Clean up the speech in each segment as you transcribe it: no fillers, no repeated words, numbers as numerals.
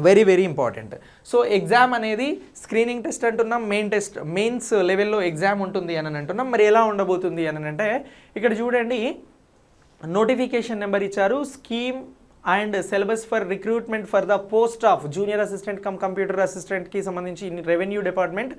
Very very important. So exam అనేది screening test అంటున్నాం, mains లెవెల్లో ఎగ్జామ్ ఉంటుంది అని అంటున్నాం. మరి ఎలా ఉండబోతుంది అని అంటే ఇక్కడ చూడండి, నోటిఫికేషన్ నెంబర్ ఇచ్చారు, scheme and syllabus for recruitment for the post of junior assistant cum computer అసిస్టెంట్కి సంబంధించి revenue department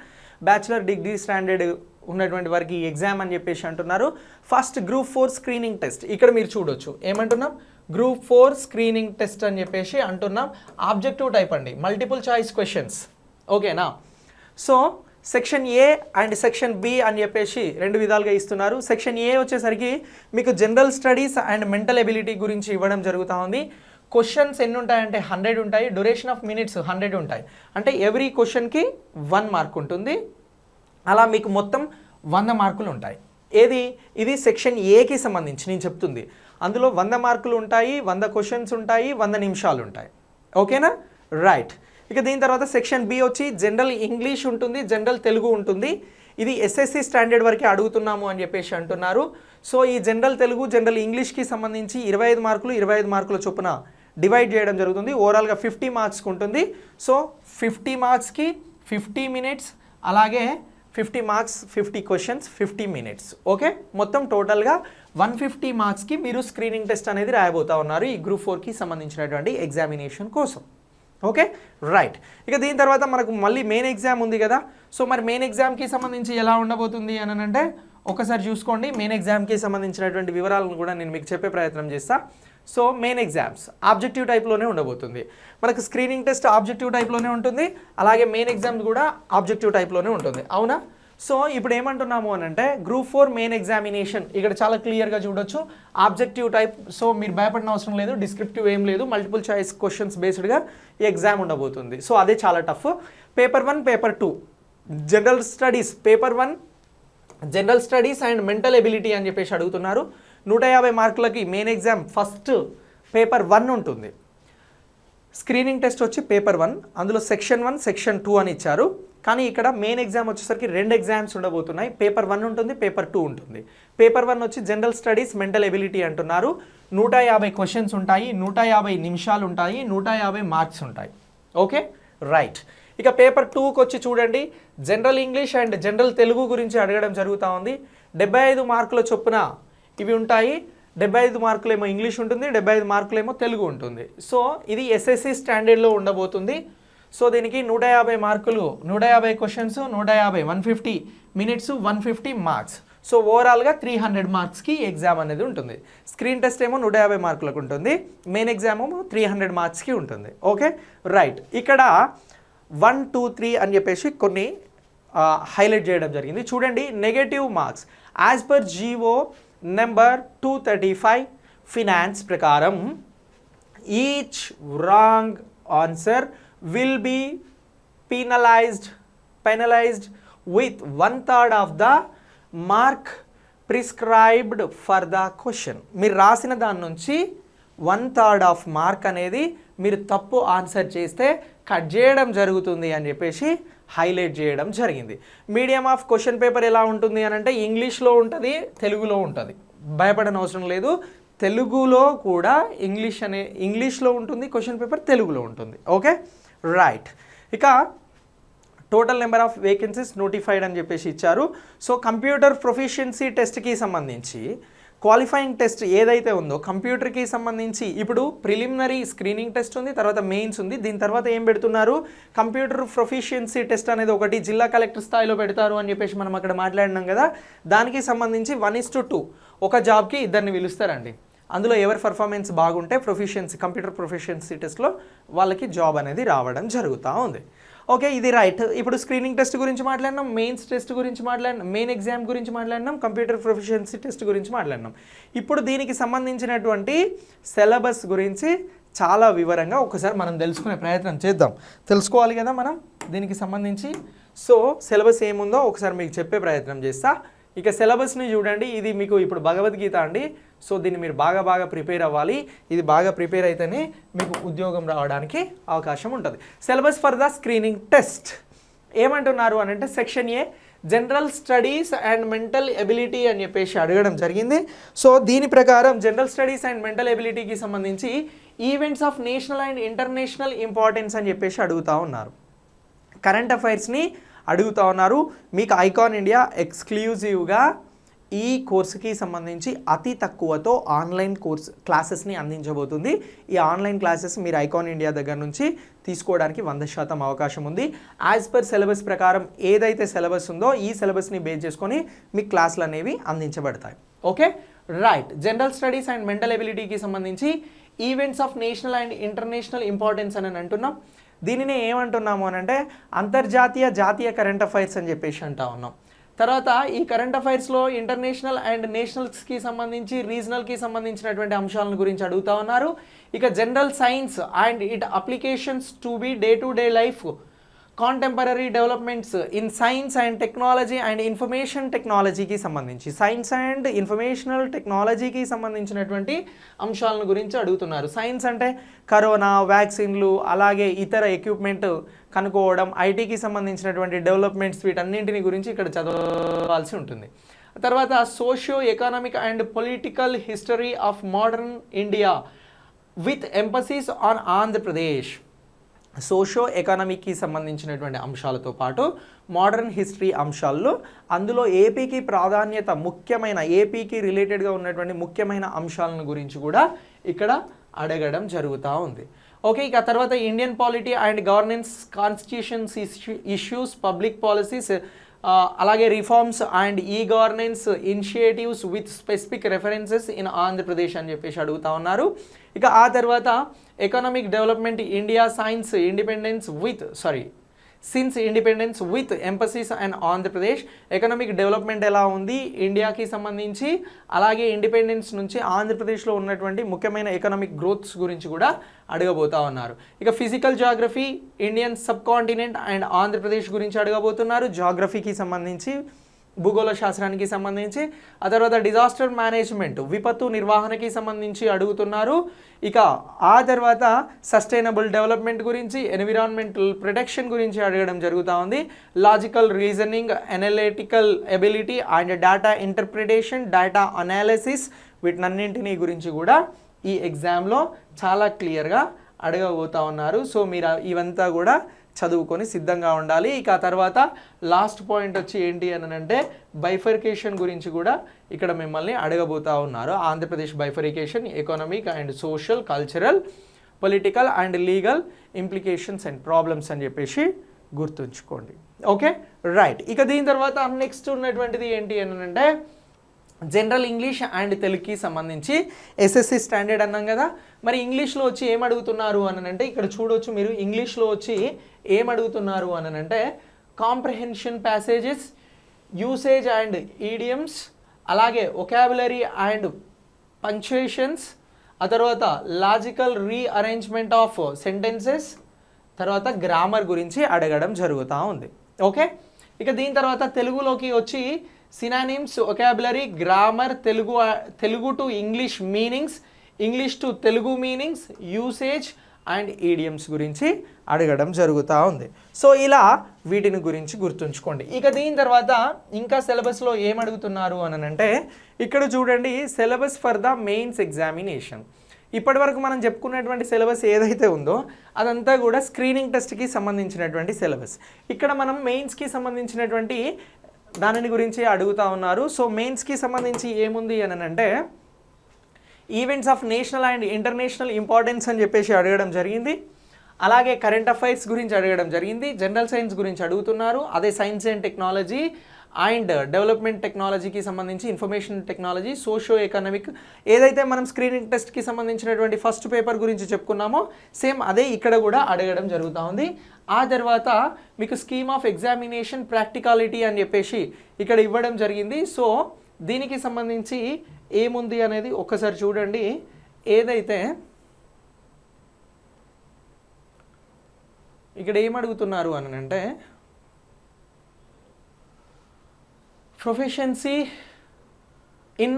bachelor degree standard ఉన్నటువంటి వారికి ఎగ్జామ్ అని చెప్పేసి అంటున్నారు. ఫస్ట్ గ్రూప్ 4 స్క్రీనింగ్ టెస్ట్ ఇక్కడ మీరు చూడొచ్చు, ఏమంటున్నాం గ్రూప్ 4 స్క్రీనింగ్ టెస్ట్ అని చెప్పేసి అంటున్నాం. ఆబ్జెక్టివ్ టైప్ అండి, మల్టిపుల్ చాయిస్ క్వశ్చన్స్, ఓకేనా. So section A and section B అని చెప్పేసి రెండు విధాలుగా ఇస్తున్నారు. సెక్షన్ ఏ వచ్చేసరికి మీకు general studies and mental ability గురించి ఇవ్వడం జరుగుతూ ఉంది. క్వశ్చన్స్ ఎన్ని ఉంటాయంటే 100 ఉంటాయి, డ్యూరేషన్ ఆఫ్ మినిట్స్ 100 ఉంటాయి, అంటే ఎవ్రీ క్వశ్చన్కి 1 మార్క్ ఉంటుంది. అలా మీకు మొత్తం 100 మార్కులు ఉంటాయి. ఇది సెక్షన్ ఏకి సంబంధించి నేను చెప్తుంది. అందులో 100 మార్కులు ఉంటాయి, 100 క్వశ్చన్స్ ఉంటాయి, 100 నిమిషాలు ఉంటాయి, ఓకేనా, రైట్. ఇక దీని తర్వాత సెక్షన్ బి వచ్చి జనరల్ ఇంగ్లీష్ ఉంటుంది, జనరల్ తెలుగు ఉంటుంది. ఇది ఎస్ఎస్సి స్టాండర్డ్ వరకే అడుగుతున్నాము అని చెప్పేసి అంటున్నారు. సో ఈ జనరల్ తెలుగు జనరల్ ఇంగ్లీష్కి సంబంధించి 25 మార్కులు 25 మార్కుల చొప్పున డివైడ్ చేయడం జరుగుతుంది. ఓవరాల్గా 50 మార్క్స్కి ఉంటుంది. సో 50 మార్క్స్కి 50 మినిట్స్, అలాగే 50 మార్క్స్ 50 క్వశ్చన్స్ 50 మినిట్స్, ఓకే. మొత్తం టోటల్గా 150 మార్క్స్కి మీరు స్క్రీనింగ్ టెస్ట్ అనేది రాయబోతా ఉన్నారు ఈ గ్రూప్ 4కి సంబంధించినటువంటి ఎగ్జామినేషన్ కోసం, ఓకే, రైట్. ఇక దీని తర్వాత మనకు మళ్ళీ మెయిన్ ఎగ్జామ్ ఉంది కదా. సో మరి మెయిన్ ఎగ్జామ్కి సంబంధించి ఎలా ఉండబోతుంది అని అంటే ఒకసారి చూసుకోండి. మెయిన్ ఎగ్జామ్కి సంబంధించినటువంటి వివరాలను కూడా నేను మీకు చెప్పే ప్రయత్నం చేస్తాను. సో మెయిన్ ఎగ్జామ్స్ ఆబ్జెక్టివ్ టైప్లోనే ఉండబోతుంది. మనకు స్క్రీనింగ్ టెస్ట్ ఆబ్జెక్టివ్ టైప్లోనే ఉంటుంది, అలాగే మెయిన్ ఎగ్జామ్స్ కూడా ఆబ్జెక్టివ్ టైప్లోనే ఉంటుంది, అవునా. సో ఇప్పుడు ఏమంటున్నాము అని అంటే గ్రూప్ 4 మెయిన్ ఎగ్జామినేషన్ ఇక్కడ చాలా క్లియర్గా చూడొచ్చు, ఆబ్జెక్టివ్ టైప్. సో మీరు భయపడిన అవసరం లేదు, డిస్క్రిప్టివ్ ఏం లేదు, మల్టిపుల్ చాయిస్ క్వశ్చన్స్ బేస్డ్గా ఈ ఎగ్జామ్ ఉండబోతుంది. సో అదే చాలా tough. Paper 1 paper 2 general studies, paper 1 general studies and mental ability అని చెప్పేసి అడుగుతున్నారు. 150 మార్కులకి మెయిన్ ఎగ్జామ్ ఫస్ట్ పేపర్ 1 ఉంటుంది. స్క్రీనింగ్ టెస్ట్ వచ్చి పేపర్ 1, అందులో సెక్షన్ 1 సెక్షన్ 2 అని ఇచ్చారు. కానీ ఇక్కడ మెయిన్ ఎగ్జామ్ వచ్చేసరికి 2 ఎగ్జామ్స్ ఉండబోతున్నాయి. పేపర్ 1 ఉంటుంది, పేపర్ 2 ఉంటుంది. పేపర్ 1 వచ్చి జనరల్ స్టడీస్ మెంటల్ ఎబిలిటీ అంటున్నారు. 150 క్వశ్చన్స్ ఉంటాయి, 150 నిమిషాలు ఉంటాయి, 150 మార్క్స్ ఉంటాయి, ఓకే, రైట్. ఇక పేపర్ 2కి వచ్చి చూడండి, general English and general Telugu గురించి అడగడం జరుగుతూ ఉంది. 75 మార్కుల చొప్పున ఇవి ఉంటాయి. 75 మార్కులేమో ఇంగ్లీష్ ఉంటుంది, 75 మార్కులేమో తెలుగు ఉంటుంది. సో ఇది ఎస్ఎస్సి స్టాండర్డ్లో ఉండబోతుంది. సో దీనికి 150 మార్కులు, 150 క్వశ్చన్స్, 150 మినిట్స్, 150 మార్క్స్. సో ఓవరాల్గా 300 మార్క్స్కి ఎగ్జామ్ అనేది ఉంటుంది. స్క్రీన్ టెస్ట్ ఏమో 150 మార్కులకు ఉంటుంది, మెయిన్ ఎగ్జామ్ ఏమో 300 మార్క్స్కి ఉంటుంది, ఓకే, రైట్. ఇక్కడ 1, 2, 3 అని చెప్పేసి కొన్ని హైలైట్ చేయడం జరిగింది. చూడండి, negative marks as per GO number 235 finance ప్రకారం each wrong answer will be penalized with 1/3 of the mark prescribed for the question. మీరు రాసిన దాని నుంచి 1/3 ఆఫ్ మార్క్ అనేది మీరు తప్పు ఆన్సర్ చేస్తే కట్ చేయడం జరుగుతుంది అని చెప్పేసి హైలైట్ చేయడం జరిగింది. మీడియం ఆఫ్ క్వశ్చన్ పేపర్ ఎలా ఉంటుంది అని అంటే ఇంగ్లీష్లో ఉంటుంది, తెలుగులో ఉంటుంది, భయపడని అవసరం లేదు. తెలుగులో కూడా ఇంగ్లీష్లో ఉంటుంది క్వశ్చన్ పేపర్, తెలుగులో ఉంటుంది, ఓకే, రైట్. ఇక total number of vacancies notified అని చెప్పేసి ఇచ్చారు. సో కంప్యూటర్ ప్రొఫిషియన్సీ టెస్ట్కి సంబంధించి క్వాలిఫైయింగ్ టెస్ట్ ఏదైతే ఉందో కంప్యూటర్కి సంబంధించి ఇప్పుడు ప్రిలిమినరీ స్క్రీనింగ్ టెస్ట్ ఉంది, తర్వాత మెయిన్స్ ఉంది. దీని తర్వాత ఏం పెడుతున్నారు, కంప్యూటర్ ప్రొఫిషియన్సీ టెస్ట్ అనేది ఒకటి జిల్లా కలెక్టర్ స్థాయిలో పెడతారు అని చెప్పేసి మనం అక్కడ మాట్లాడినాం కదా. దానికి సంబంధించి 1:2 ఒక జాబ్కి 2 పిలుస్తారండి. అందులో ఎవరి పర్ఫార్మెన్స్ బాగుంటే కంప్యూటర్ ప్రొఫిషియన్సీ టెస్ట్లో వాళ్ళకి జాబ్ అనేది రావడం జరుగుతూ ఉంది, ఓకే, ఇది రైట్. ఇప్పుడు స్క్రీనింగ్ టెస్ట్ గురించి మాట్లాడినాం, మెయిన్స్ టెస్ట్ గురించి మాట్లాడినాం, మెయిన్ ఎగ్జామ్ గురించి మాట్లాడినాం, కంప్యూటర్ ప్రొఫిషియన్సీ టెస్ట్ గురించి మాట్లాడినాం. ఇప్పుడు దీనికి సంబంధించినటువంటి సిలబస్ గురించి చాలా వివరంగా ఒకసారి మనం తెలుసుకునే ప్రయత్నం చేద్దాం. తెలుసుకోవాలి కదా మనం దీనికి సంబంధించి. సో సిలబస్ ఏముందో ఒకసారి మీకు చెప్పే ప్రయత్నం చేస్తా. ఇక సిలబస్ని చూడండి, ఇది మీకు ఇప్పుడు భగవద్గీత అండి. సో దీన్ని మీరు బాగా ప్రిపేర్ అవ్వాలి. ఇది బాగా ప్రిపేర్ అయితేనే మీకు ఉద్యోగం రావడానికి అవకాశం ఉంటుంది. Syllabus for the screening test ఏమంటున్నారు అని అంటే section A general studies and mental ability అని చెప్పేసి అడగడం జరిగింది. సో దీని ప్రకారం జనరల్ స్టడీస్ అండ్ మెంటల్ ఎబిలిటీకి సంబంధించి events of national and international importance అని చెప్పేసి అడుగుతూ ఉన్నారు. కరెంట్ అఫైర్స్ని అడుగుతూ ఉన్నారు. మీకు ఐకాన్ ఇండియా ఎక్స్క్లూజివ్గా ఈ కోర్సుకి సంబంధించి అతి తక్కువతో ఆన్లైన్ క్లాసెస్ని అందించబోతుంది. ఈ ఆన్లైన్ క్లాసెస్ మీరు ఐకాన్ ఇండియా దగ్గర నుంచి తీసుకోవడానికి 100% అవకాశం ఉంది. యాజ్ పర్ సిలబస్ ప్రకారం ఏదైతే సిలబస్ ఉందో ఈ సిలబస్ని బేస్ చేసుకొని మీకు క్లాసులు అనేవి అందించబడతాయి. Okay right. General studies and mental ఎబిలిటీకి సంబంధించి events of national and international importance అని అంటున్నాం. దీనిని ఏమంటున్నాము అని అంటే అంతర్జాతీయ జాతీయ కరెంట్ అఫైర్స్ అని చెప్పేసి అంటా ఉన్నాం. తర్వాత ఈ కరెంట్ అఫైర్స్లో ఇంటర్నేషనల్ అండ్ నేషనల్స్కి సంబంధించి రీజనల్కి సంబంధించినటువంటి అంశాలను గురించి అడుగుతూ ఉన్నారు. ఇక general science and it applications to be day to day life, contemporary developments in science and technology and information టెక్నాలజీకి సంబంధించి సైన్స్ అండ్ ఇన్ఫర్మేషనల్ టెక్నాలజీకి సంబంధించినటువంటి అంశాలను గురించి అడుగుతున్నారు. సైన్స్ అంటే కరోనా, వ్యాక్సిన్లు, అలాగే ఇతర ఎక్విప్మెంట్ కనుక్కోవడం, ఐటీకి సంబంధించినటువంటి డెవలప్మెంట్స్, వీటన్నింటిని గురించి ఇక్కడ చదవాల్సి ఉంటుంది. తర్వాత socio economic and political history of modern India with emphasis on Andhra Pradesh. Socio ఎకనామిక్కి సంబంధించినటువంటి అంశాలతో పాటు మోడర్న్ హిస్టరీ అంశాల్లో అందులో ఏపీకి ప్రాధాన్యత ముఖ్యమైన ఏపీకి రిలేటెడ్గా ఉన్నటువంటి ముఖ్యమైన అంశాలను గురించి కూడా ఇక్కడ అడగడం జరుగుతూ ఉంది. ఓకే, ఇక తర్వాత Indian polity and governance, constitutions issues, public policies, అలాగే reforms and e governance initiatives with specific references in Andhra Pradesh అని చెప్పేసి అడుగుతూ ఉన్నారు. ఇక ఆ తర్వాత economic development India since independence with emphasis and Andhra Pradesh. Economic development ఎలా ఉంది ఇండియాకి సంబంధించి, అలాగే ఇండిపెండెన్స్ నుంచి ఆంధ్రప్రదేశ్లో ఉన్నటువంటి ముఖ్యమైన ఎకనామిక్ గ్రోత్స్ గురించి కూడా అడగబోతా ఉన్నారు. ఇక physical geography, Indian sub continent and Andhra Pradesh గురించి అడగబోతున్నారు. జాగ్రఫీకి సంబంధించి, భూగోళ శాస్త్రానికి సంబంధించి. ఆ తర్వాత డిజాస్టర్ మేనేజ్మెంట్, విపత్తు నిర్వహణకి సంబంధించి అడుగుతున్నారు. ఇక ఆ తర్వాత సస్టైనబుల్ డెవలప్మెంట్ గురించి, ఎన్విరాన్మెంటల్ ప్రొటెక్షన్ గురించి అడగడం జరుగుతూ ఉంది. Logical reasoning, analytical ability and data interpretation, data analysis, వీటన్నింటినీ గురించి కూడా ఈ ఎగ్జామ్లో చాలా క్లియర్గా అడగబోతూ ఉన్నారు. సో మీరు ఇవంతా కూడా చదువుకొని సిద్ధంగా ఉండాలి. ఇక ఆ తర్వాత లాస్ట్ పాయింట్ వచ్చి ఏంటి అని అంటే బైఫర్కేషన్ గురించి కూడా ఇక్కడ మిమ్మల్ని అడగబోతూ ఉన్నారు. Andhra Pradesh bifurcation, economic and social, cultural, political and legal implications and problems అని చెప్పేసి గుర్తుంచుకోండి. Okay right. ఇక దీని తర్వాత నెక్స్ట్ ఉన్నటువంటిది ఏంటి అని అంటే జనరల్ ఇంగ్లీష్ అండ్ తెలుగుకి సంబంధించి ఎస్ఎస్సి స్టాండర్డ్ అన్నాం కదా. మరి ఇంగ్లీష్లో వచ్చి ఏం అడుగుతున్నారు అని అంటే ఇక్కడ చూడవచ్చు మీరు. ఇంగ్లీష్లో వచ్చి ఏం అడుగుతున్నారు అని అంటే comprehension passages, usage and idioms, అలాగే ఒకాబులరీ అండ్ పంక్చుయేషన్స్, ఆ తర్వాత లాజికల్ రీఅరేంజ్మెంట్ ఆఫ్ సెంటెన్సెస్, తర్వాత గ్రామర్ గురించి అడగడం జరుగుతూ ఉంది. ఓకే, ఇక దీని తర్వాత తెలుగులోకి వచ్చి synonyms, vocabulary, grammar, Telugu to English meanings, English to Telugu meanings, usage and idioms గురించి అడగడం జరుగుతూ ఉంది. సో ఇలా వీటిని గురించి గుర్తుంచుకోండి. ఇక దీని తర్వాత ఇంకా సిలబస్లో ఏం అడుగుతున్నారు అని అంటే ఇక్కడ చూడండి, syllabus for the mains examination. ఇప్పటి వరకు మనం చెప్పుకున్నటువంటి సిలబస్ ఏదైతే ఉందో అదంతా కూడా స్క్రీనింగ్ టెస్ట్కి సంబంధించినటువంటి సిలబస్. ఇక్కడ మనం మెయిన్స్కి సంబంధించినటువంటి దానిని గురించి అడుగుతూ ఉన్నారు. సో మెయిన్స్కి సంబంధించి ఏముంది అని అంటే events of national and international importance అని చెప్పేసి అడగడం జరిగింది. అలాగే కరెంట్ అఫైర్స్ గురించి అడగడం జరిగింది. జనరల్ సైన్స్ గురించి అడుగుతున్నారు. అదే science and technology and development టెక్నాలజీకి సంబంధించి ఇన్ఫర్మేషన్ టెక్నాలజీ, సోషో ఎకనామిక్, ఏదైతే మనం స్క్రీనింగ్ టెస్ట్కి సంబంధించినటువంటి ఫస్ట్ పేపర్ గురించి చెప్పుకున్నామో సేమ్ అదే ఇక్కడ కూడా అడగడం జరుగుతూ ఉంది. ఆ తర్వాత మీకు స్కీమ్ ఆఫ్ ఎగ్జామినేషన్ ప్రాక్టికాలిటీ అని చెప్పేసి ఇక్కడ ఇవ్వడం జరిగింది. సో దీనికి సంబంధించి ఏముంది అనేది ఒక్కసారి చూడండి. ఏదైతే ఇక్కడ ఏమడుగుతున్నారు అని అంటే proficiency in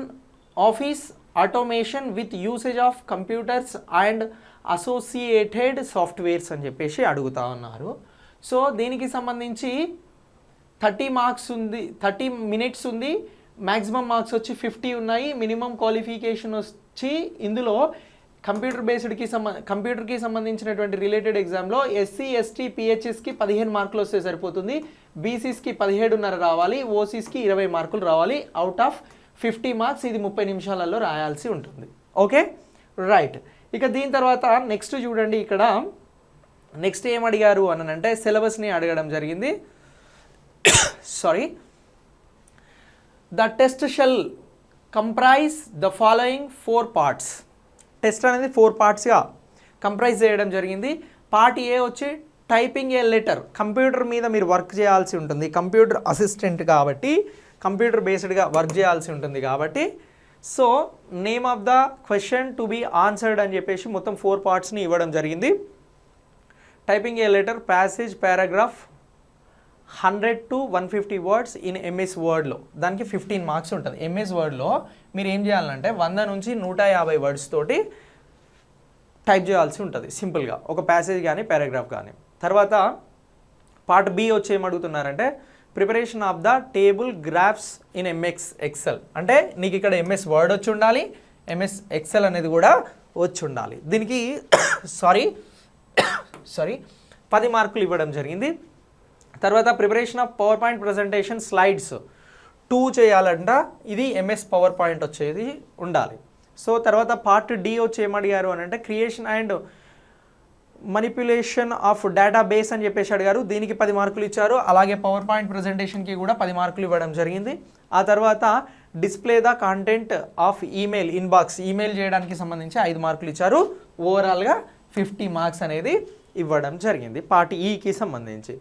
office automation with usage of computers and associated softwares అని చెప్పేసి అడుగుతా ఉన్నారు. సో దీనికి సంబంధించి 30 మార్క్స్ ఉంది, 30 మినిట్స్ ఉంది. మ్యాక్సిమం మార్క్స్ వచ్చి 50 ఉన్నాయి. మినిమం క్వాలిఫికేషన్ వచ్చి ఇందులో కంప్యూటర్కి సంబంధించినటువంటి రిలేటెడ్ ఎగ్జామ్లో ఎస్సీ ఎస్టీ పిహెచ్ఎస్కి 15 మార్కులు వస్తే సరిపోతుంది, బీసీస్కి 17.5 రావాలి, ఓసీస్కి 20 మార్కులు రావాలి. అవుట్ ఆఫ్ 50 మార్క్స్ ఇది 30 నిమిషాలలో రాయాల్సి ఉంటుంది. Okay right. ఇక దీని తర్వాత నెక్స్ట్ చూడండి, ఇక్కడ నెక్స్ట్ ఏం అడిగారు అని అంటే సిలబస్ని అడగడం జరిగింది. Sorry, the test shall comprise the following 4 parts. Test అనేది 4 పార్ట్స్గా కంప్రైజ్ చేయడం జరిగింది. పార్ట్ ఏ వచ్చి టైపింగ్ ఏ లెటర్. కంప్యూటర్ మీద మీరు వర్క్ చేయాల్సి ఉంటుంది, కంప్యూటర్ అసిస్టెంట్ కాబట్టి కంప్యూటర్ బేస్డ్గా వర్క్ చేయాల్సి ఉంటుంది కాబట్టి so name of the question to be answered అని చెప్పేసి మొత్తం 4 పార్ట్స్ని ఇవ్వడం జరిగింది. Typing a letter, passage, paragraph, 100 to 150 words in MS వర్డ్లో, దానికి 15 మార్క్స్ ఉంటుంది. ఎంఎస్ వర్డ్లో మీరు ఏం చేయాలంటే 100 నుంచి 150 వర్డ్స్ తోటి టైప్ చేయాల్సి ఉంటుంది సింపుల్గా, ఒక ప్యాసేజ్ కానీ పారాగ్రాఫ్ కానీ. తర్వాత పార్ట్ బి వచ్చి ఏమడుగుతున్నారంటే preparation of the table graphs in MS Excel. అంటే నీకు ఇక్కడ ఎంఎస్ వర్డ్ వచ్చి ఉండాలి, ఎంఎస్ ఎక్సెల్ అనేది కూడా వచ్చి ఉండాలి. దీనికి సారీ 10 మార్కులు ఇవ్వడం జరిగింది. తర్వాత preparation of power point presentation slides 2 చేయాలంట, ఇది ఎంఎస్ పవర్ పాయింట్ వచ్చేది ఉండాలి. సో తర్వాత పార్ట్ డి వచ్చి ఏమడిగారు అని అంటే creation and manipulation of database అని చెప్పేసి అడిగారు, దీనికి 10 మార్కులు ఇచ్చారు. అలాగే పవర్ పాయింట్ ప్రజెంటేషన్కి కూడా 10 మార్కులు ఇవ్వడం జరిగింది. ఆ తర్వాత display the content of email inbox, email చేయడానికి సంబంధించి 5 మార్కులు ఇచ్చారు. ఓవరాల్గా 50 మార్క్స్ అనేది ఇవ్వడం జరిగింది పార్ట్ ఈకి సంబంధించి.